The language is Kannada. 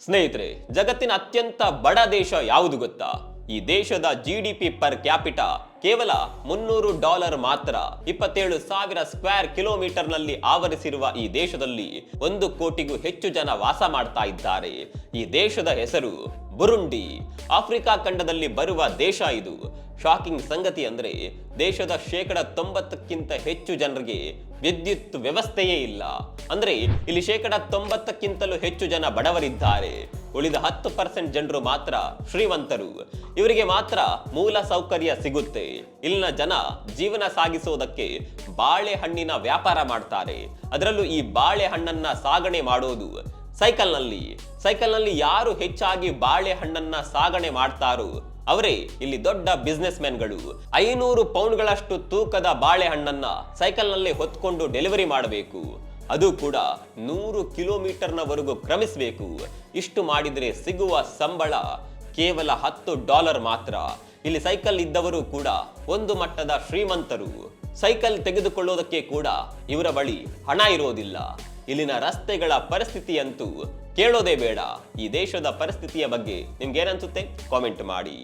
ಸ್ನೇಹಿತರೆ, ಜಗತ್ತಿನ ಅತ್ಯಂತ ಬಡ ದೇಶ ಯಾವುದು ಗೊತ್ತಾ? ಈ ದೇಶದ GDP ಪರ್ ಕ್ಯಾಪಿಟಾ ಕೇವಲ $300 ಮಾತ್ರ. 27,000 ಸ್ಕ್ವೇರ್ ಕಿಲೋಮೀಟರ್ನಲ್ಲಿ ಆವರಿಸಿರುವ ಈ ದೇಶದಲ್ಲಿ 1 ಕೋಟಿಗೂ ಹೆಚ್ಚು ಜನ ವಾಸ ಮಾಡ್ತಾ ಇದ್ದಾರೆ. ಈ ದೇಶದ ಹೆಸರು ಬುರುಂಡಿ. ಆಫ್ರಿಕಾ ಖಂಡದಲ್ಲಿ ಬರುವ ದೇಶ ಇದು. ಶಾಕಿಂಗ್ ಸಂಗತಿ ಅಂದ್ರೆ ದೇಶದ 90%ಕ್ಕಿಂತ ಹೆಚ್ಚು ಜನರಿಗೆ ವಿದ್ಯುತ್ ವ್ಯವಸ್ಥೆಯೇ ಇಲ್ಲ. ಅಂದ್ರೆ ಇಲ್ಲಿ 90%ಕ್ಕಿಂತಲೂ ಹೆಚ್ಚು ಜನ ಬಡವರಿದ್ದಾರೆ. ಉಳಿದ 10% ಜನರು ಮಾತ್ರ ಶ್ರೀಮಂತರು. ಇವರಿಗೆ ಮಾತ್ರ ಮೂಲ ಸೌಕರ್ಯ ಸಿಗುತ್ತೆ. ಇಲ್ಲಿನ ಜನ ಜೀವನ ಸಾಗಿಸೋದಕ್ಕೆ ಬಾಳೆಹಣ್ಣಿನ ವ್ಯಾಪಾರ ಮಾಡ್ತಾರೆ. ಅದರಲ್ಲೂ ಈ ಬಾಳೆಹಣ್ಣನ್ನ ಸಾಗಣೆ ಮಾಡೋದು ಸೈಕಲ್ನಲ್ಲಿ ಯಾರು ಹೆಚ್ಚಾಗಿ ಬಾಳೆಹಣ್ಣನ್ನ ಸಾಗಣೆ ಮಾಡ್ತಾರೋ ಅವರೇ ಇಲ್ಲಿ ದೊಡ್ಡ ಬಿಸ್ನೆಸ್ ಮ್ಯಾನ್ಗಳು. 500 ಪೌಂಡ್ಗಳಷ್ಟು ತೂಕದ ಬಾಳೆಹಣ್ಣನ್ನ ಸೈಕಲ್ನಲ್ಲಿ ಹೊತ್ಕೊಂಡು ಡೆಲಿವರಿ ಮಾಡಬೇಕು. ಅದು ಕೂಡ 100 ಕಿಲೋಮೀಟರ್ನವರೆಗೂ ಕ್ರಮಿಸಬೇಕು. ಇಷ್ಟು ಮಾಡಿದ್ರೆ ಸಿಗುವ ಸಂಬಳ ಕೇವಲ $10 ಮಾತ್ರ. ಇಲ್ಲಿ ಸೈಕಲ್ ಇದ್ದವರು ಕೂಡ ಒಂದು ಮಟ್ಟದ ಶ್ರೀಮಂತರು. ಸೈಕಲ್ ತೆಗೆದುಕೊಳ್ಳೋದಕ್ಕೆ ಕೂಡ ಇವರ ಬಳಿ ಹಣ ಇರೋದಿಲ್ಲ. ಇಲ್ಲಿನ ರಸ್ತೆಗಳ ಪರಿಸ್ಥಿತಿ ಅಂತೂ ಕೇಳೋದೇ ಬೇಡ. ಈ ದೇಶದ ಪರಿಸ್ಥಿತಿಯ ಬಗ್ಗೆ ನಿಮ್ಗೇನನ್ಸುತ್ತೆ ಕಾಮೆಂಟ್ ಮಾಡಿ.